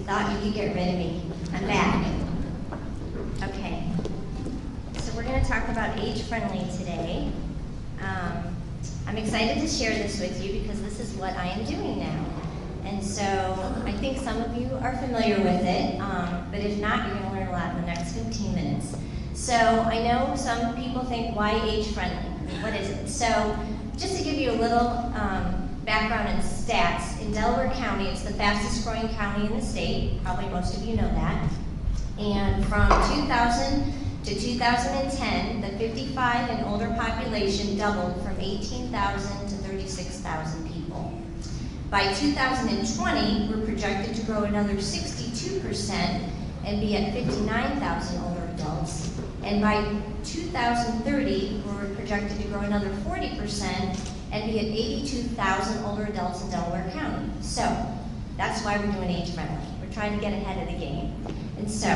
thought you could get rid of me. I'm back. Okay. So we're going to talk about age-friendly today. I'm excited to share this with you because this is what I am doing now. And so I think some of you are familiar with it, but if not, you're going to learn a lot in the next 15 minutes. So I know some people think, why age-friendly? What is it? So just to give you a little background and stats, in Delaware County, it's the fastest growing county in the state. Probably most of you know that. And from 2000 to 2010, the 55 and older population doubled from 18,000 to 36,000 people. By 2020, we're projected to grow another 62% and be at 59,000 older adults. And by 2030, we're projected to grow another 40% and be at 82,000 older adults in Delaware County. So that's why we're doing age-friendly. We're trying to get ahead of the game. And so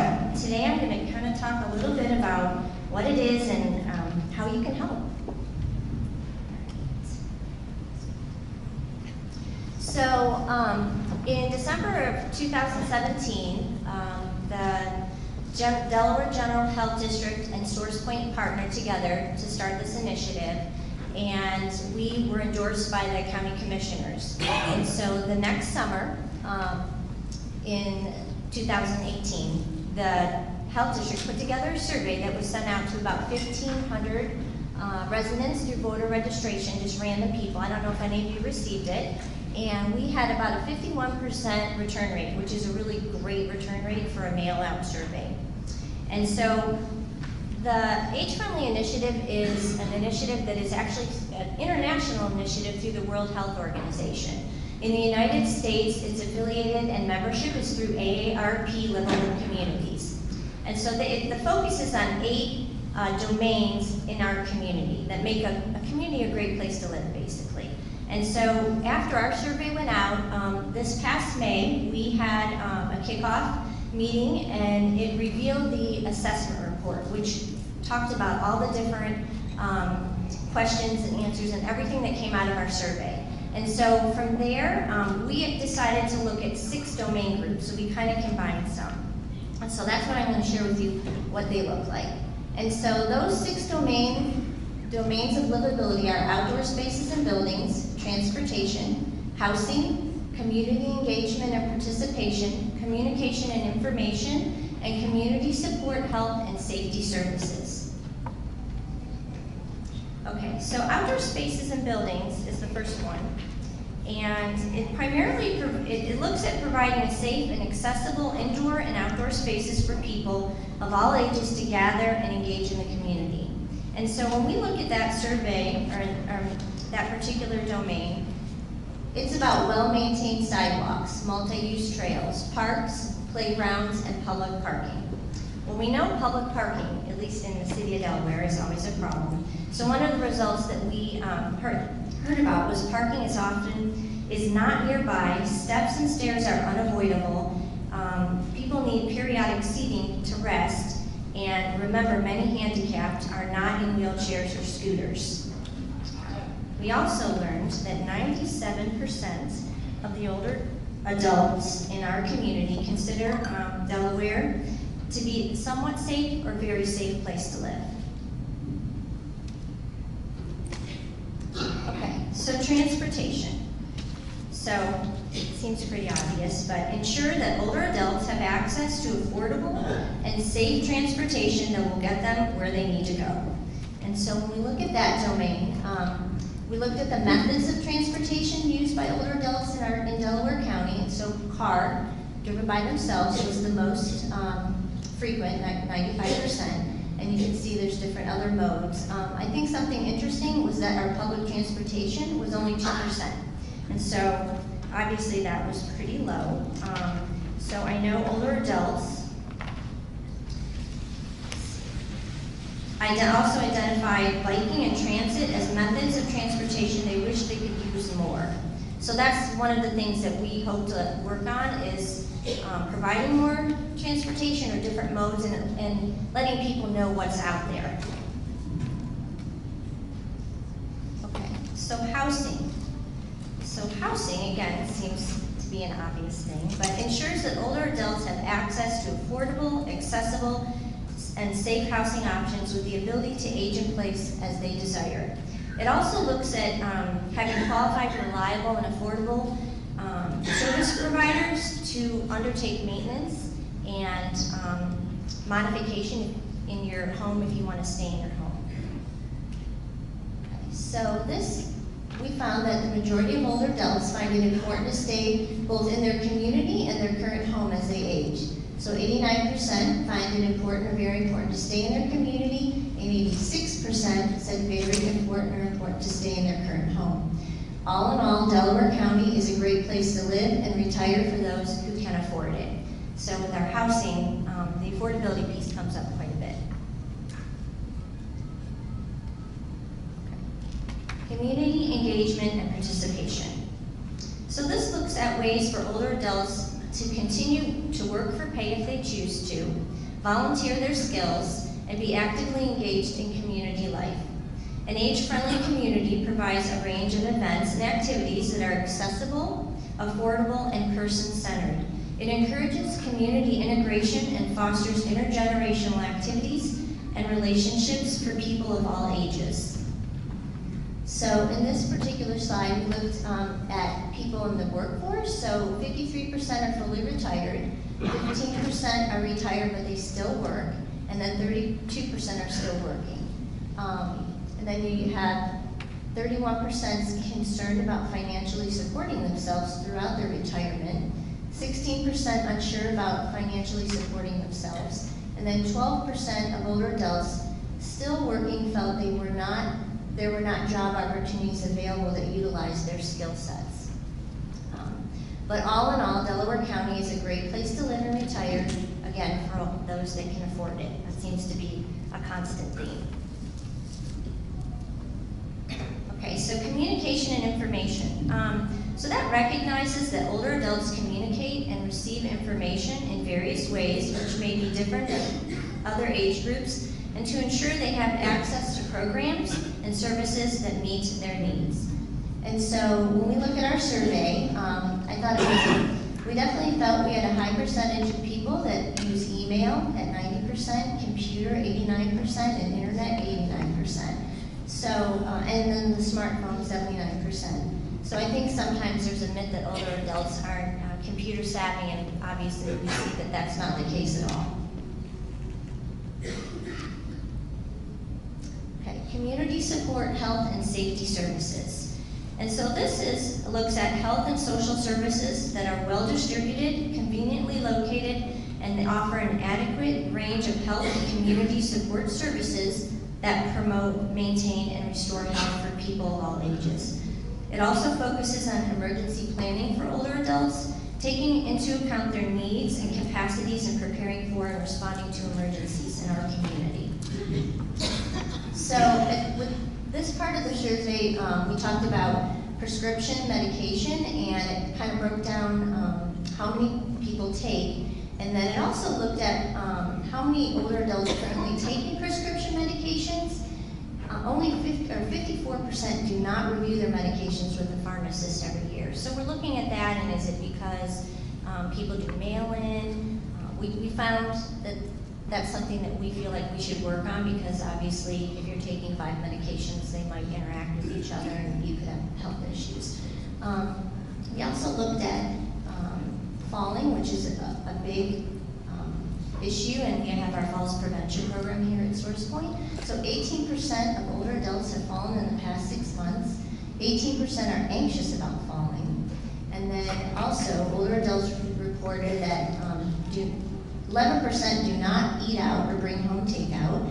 today I'm going to kind of talk a little bit about what it is and how you can help. So in December of 2017, the Delaware General Health District and SourcePoint partnered together to start this initiative, and we were endorsed by the county commissioners. And so the next summer, in 2018, the health district put together a survey that was sent out to about 1,500 residents through voter registration, just random people. I don't know if any of you received it. And we had about a 51% return rate, which is a really great return rate for a mail-out survey. And so the Age-Friendly Initiative is an initiative that is actually an international initiative through the World Health Organization. In the United States, it's affiliated and membership is through AARP Livable Communities. And so the focus is on 8 domains in our community that make a community a great place to live, basically. And so after our survey went out, this past May, we had a kickoff meeting, and it revealed the assessment report, which talked about all the different questions and answers and everything that came out of our survey. And so from there, we decided to look at 6 domain groups, so we kind of combined some. And so that's what I'm going to share with you, what they look like. And so those 6 domains of livability are outdoor spaces and buildings, transportation, housing, community engagement and participation, communication and information, and community support, health, and safety services. Okay, so outdoor spaces and buildings is the first one. And it primarily, it looks at providing a safe and accessible indoor and outdoor spaces for people of all ages to gather and engage in the community. And so when we look at that survey, or that particular domain, it's about well-maintained sidewalks, multi-use trails, parks, playgrounds, and public parking. Well, we know public parking, at least in the city of Delaware, is always a problem. So one of the results that we heard about was parking is not nearby, steps and stairs are unavoidable, people need periodic seating to rest, and remember, many handicapped are not in wheelchairs or scooters. We also learned that 97% of the older adults in our community consider Delaware to be a somewhat safe or very safe place to live. Okay, so transportation. So it seems pretty obvious, but ensure that older adults have access to affordable and safe transportation that will get them where they need to go. And so when we look at that domain, we looked at the methods of transportation used by older adults in Delaware County. And so car, driven by themselves, was the most frequent, 95%. And you can see there's different other modes. I think something interesting was that our public transportation was only 2%. And so obviously that was pretty low. So I know older adults also identified biking and transit as methods of transportation they wish they could use more. So that's one of the things that we hope to work on is providing more transportation or different modes and letting people know what's out there. Okay, so housing. So housing, again, seems to be be an obvious thing, but ensures that older adults have access to affordable, accessible, and safe housing options with the ability to age in place as they desire. It also looks at having qualified, reliable, and affordable service providers to undertake maintenance and modification in your home if you want to stay in your home. Okay, so we found that the majority of older adults find it important to stay both in their community and their current home as they age. So 89% find it important or very important to stay in their community, and 86% said very important or important to stay in their current home. All in all, Delaware County is a great place to live and retire for those who can afford it. So with our housing, the affordability piece comes up quite a bit. Okay. Community engagement and participation. So this looks at ways for older adults to continue to work for pay if they choose to, volunteer their skills, and be actively engaged in community life. An age-friendly community provides a range of events and activities that are accessible, affordable, and person-centered. It encourages community integration and fosters intergenerational activities and relationships for people of all ages. So in this particular slide, we looked at people in the workforce. So 53% are fully retired, 15% are retired but they still work, and then 32% are still working. And then you have 31% concerned about financially supporting themselves throughout their retirement, 16% unsure about financially supporting themselves, and then 12% of older adults still working felt there were not job opportunities available that utilized their skill sets. But all in all, Delaware County is a great place to live and retire, again, for those that can afford it. That seems to be a constant theme. Okay, so communication and information. So that recognizes that older adults communicate and receive information in various ways, which may be different than other age groups, and to ensure they have access to programs and services that meet their needs. And so when we look at our survey, I thought we definitely felt we had a high percentage of people that use email at 90%, computer 89%, and internet 89%. So, and then the smartphone 79%. So I think sometimes there's a myth that older adults aren't computer savvy, and obviously we see that that's not the case at all. Okay, community support, health, and safety services. And so this looks at health and social services that are well distributed, conveniently located, and they offer an adequate range of health and community support services that promote, maintain, and restore health for people of all ages. It also focuses on emergency planning for older adults, taking into account their needs and capacities in preparing for and responding to emergencies in our community. So with this part of the survey, we talked about prescription medication, and it kind of broke down how many people take. And then it also looked at how many older adults currently taking prescription medications. Only 54% do not review their medications with a pharmacist every year. So we're looking at that, and is it because people do mail-in? We found that that's something that we feel like we should work on, because obviously if you're taking 5 medications, they might interact with each other and you could have health issues. We also looked at falling, which is a big issue, and we have our falls prevention program here at Source Point. So 18% of older adults have fallen in the past 6 months. 18% are anxious about falling. And then also, older adults reported that 11% do not eat out or bring home takeout.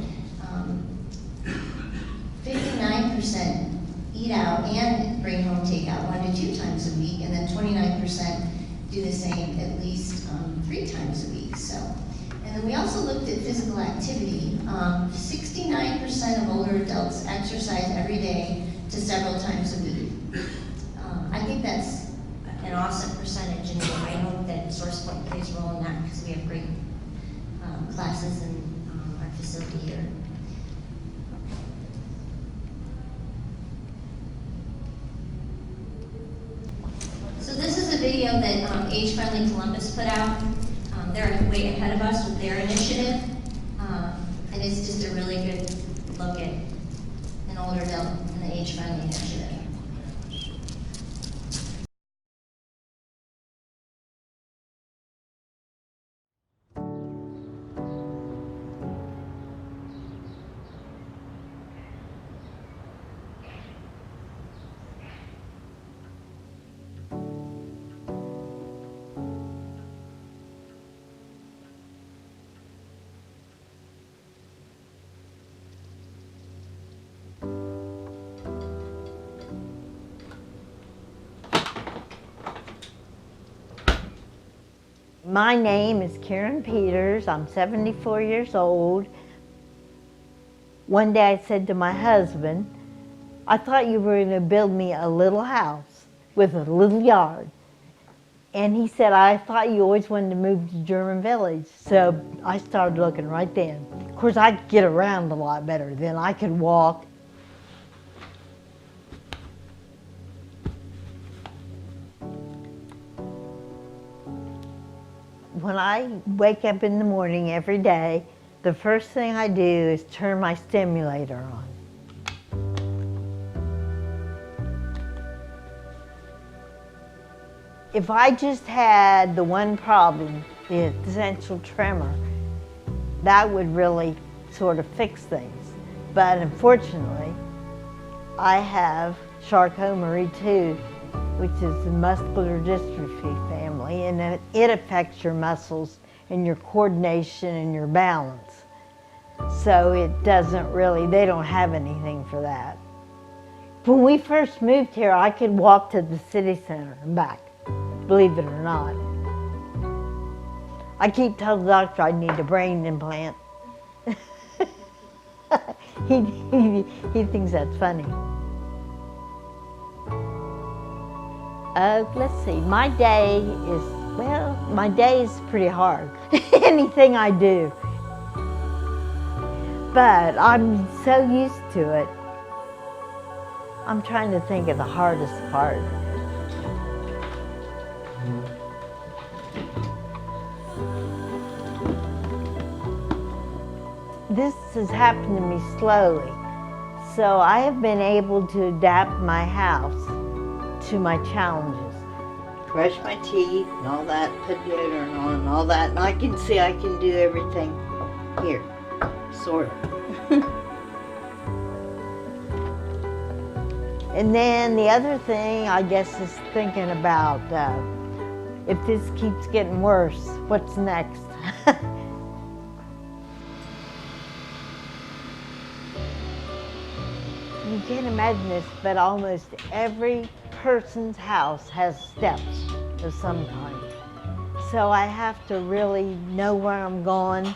59% eat out and bring home takeout 1 to 2 times a week, and then 29% do the same at least 3 times a week. So, and then we also looked at physical activity. 69% of older adults exercise every day to several times a week. I think that's an awesome percentage, and I hope that Source Point plays a role in that, because we have great classes in our facility here. So this is a video video that Age Friendly Columbus put out. They're way ahead of us with their initiative, and it's just a really good look at an older adult and the Age Friendly initiative. My name is Karen Peters. I'm 74 years old. One day I said to my husband, I thought you were going to build me a little house with a little yard. And he said, I thought you always wanted to move to German Village. So I started looking right then. Of course, I could get around a lot better then. I could walk. When I wake up in the morning every day, the first thing I do is turn my stimulator on. If I just had the one problem, the essential tremor, that would really sort of fix things. But unfortunately, I have Charcot-Marie-Tooth, which is the muscular dystrophy family, and it affects your muscles and your coordination and your balance. So it doesn't really, they don't have anything for that. When we first moved here, I could walk to the city center and back, believe it or not. I keep telling the doctor I need a brain implant. he thinks that's funny. Let's see, my day is pretty hard. Anything I do. But I'm so used to it. I'm trying to think of the hardest part. This has happened to me slowly. So I have been able to adapt my house to my challenges. Brush my teeth and all that, put deodorant on and all that, and I can see I can do everything here, sort of. And then the other thing, I guess, is thinking about if this keeps getting worse, what's next? You can't imagine this, but almost every person's house has steps of some kind. So I have to really know where I'm going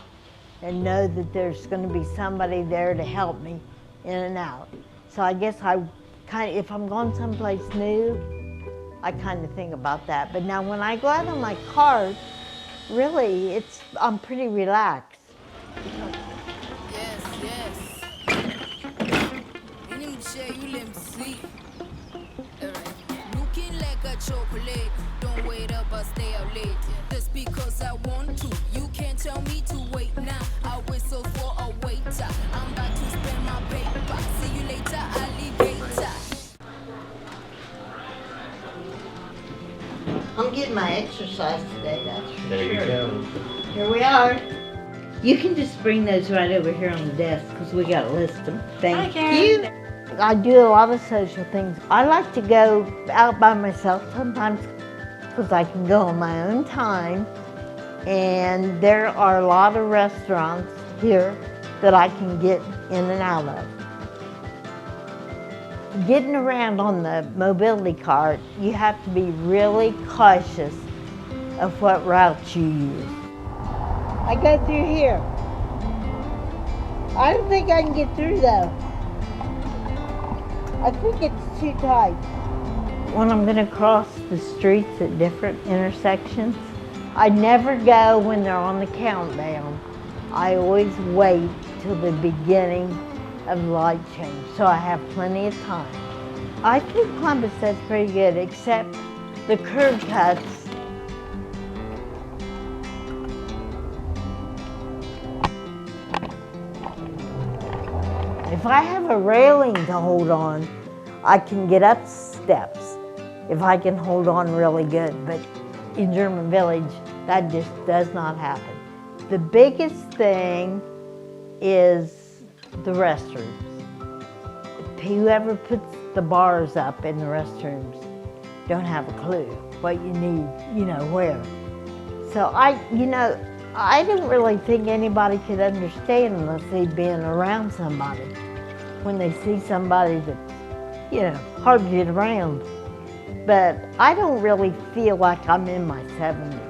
and know that there's going to be somebody there to help me in and out. So I guess if I'm going someplace new, I kind of think about that. But now when I go out on my cart, really, I'm pretty relaxed. You let me see. Alright. Looking like a chocolate. Don't wait up, I'll stay out late. Just because I want to. You can't tell me to wait now. I whistle for a waiter. I'm about to spend my paper. See you later, alligator. I'm getting my exercise today, that's for sure. There you go. Here we are. You can just bring those right over here on the desk because we got to list them. Thank you. I do a lot of social things. I like to go out by myself sometimes because I can go on my own time. And there are a lot of restaurants here that I can get in and out of. Getting around on the mobility cart, you have to be really cautious of what routes you use. I go through here. I don't think I can get through though. I think it's too tight. When I'm going to cross the streets at different intersections, I never go when they're on the countdown. I always wait till the beginning of the light change, so I have plenty of time. I think Columbus does pretty good, except the curb cuts if I have a railing to hold on, I can get up steps if I can hold on really good. But in German Village, that just does not happen. The biggest thing is the restrooms. Whoever puts the bars up in the restrooms don't have a clue what you need, where. So I don't really think anybody could understand unless they've been around somebody. When they see somebody that's, hard to get around. But I don't really feel like I'm in my 70s.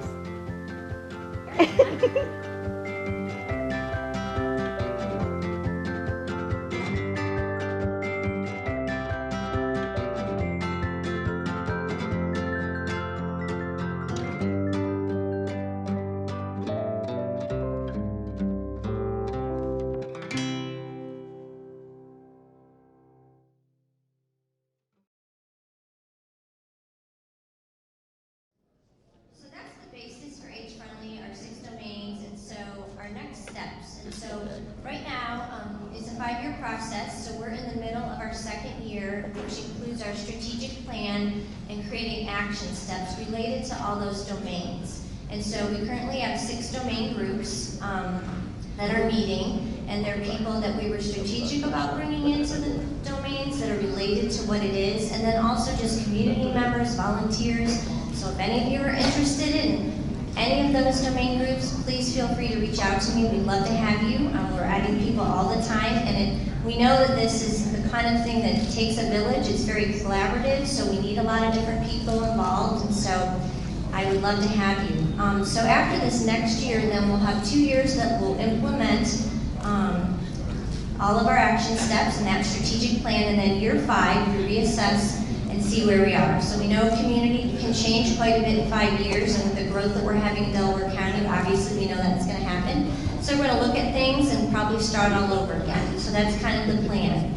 So that's the basis for H-Friendly, our 6 domains, and so our next steps. And so right now, it's a 5-year process, so we're in the middle of our 2nd year, which includes our strategic plan and creating action steps related to all those domains. And so we currently have 6 domain groups that are meeting, and they're people that we were strategic about bringing into the domains that are related to what it is, and then also just community members, volunteers. So if any of you are interested in any of those domain groups, please feel free to reach out to me. We'd love to have you. We're adding people all the time, and we know that this is the kind of thing that takes a village. It's very collaborative, so we need a lot of different people involved, and so I would love to have you. So after this next year, then we'll have 2 years that we'll implement all of our action steps and that strategic plan, and then year 5, we reassess and see where we are. So we know community can change quite a bit in 5 years, and with the growth that we're having in Delaware County, obviously we know that's going to happen. So we're going to look at things and probably start all over again. So that's kind of the plan.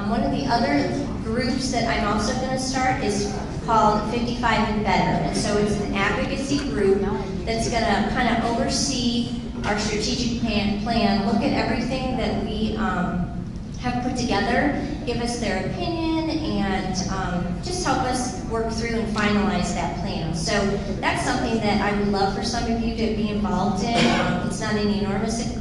One of the other groups that I'm also going to start is called 55 and Better. And so it's an advocacy group that's going to kind of oversee our strategic plan, look at everything that we have put together, give us their opinion, and just help us work through and finalize that plan. So that's something that I would love for some of you to be involved in. It's not an enormous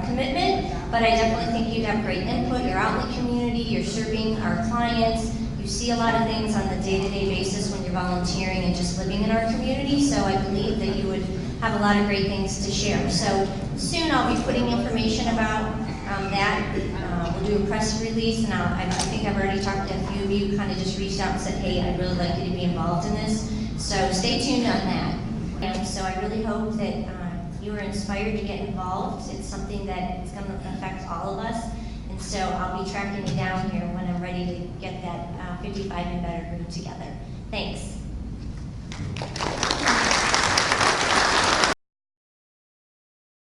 commitment, but I definitely think you'd have great input. You're out in the community, you're serving our clients, you see a lot of things on the day-to-day basis when you're volunteering and just living in our community, so I believe that you would have a lot of great things to share. So soon I'll be putting information about that. We'll do a press release, and I think I've already talked to a few of you, kind of just reached out and said, hey, I'd really like you to be involved in this. So stay tuned on that. And so I really hope that you are inspired to get involved. It's something that is going to affect all of us. And so I'll be tracking you down here when I'm ready to get that 55 and Better group together. Thanks.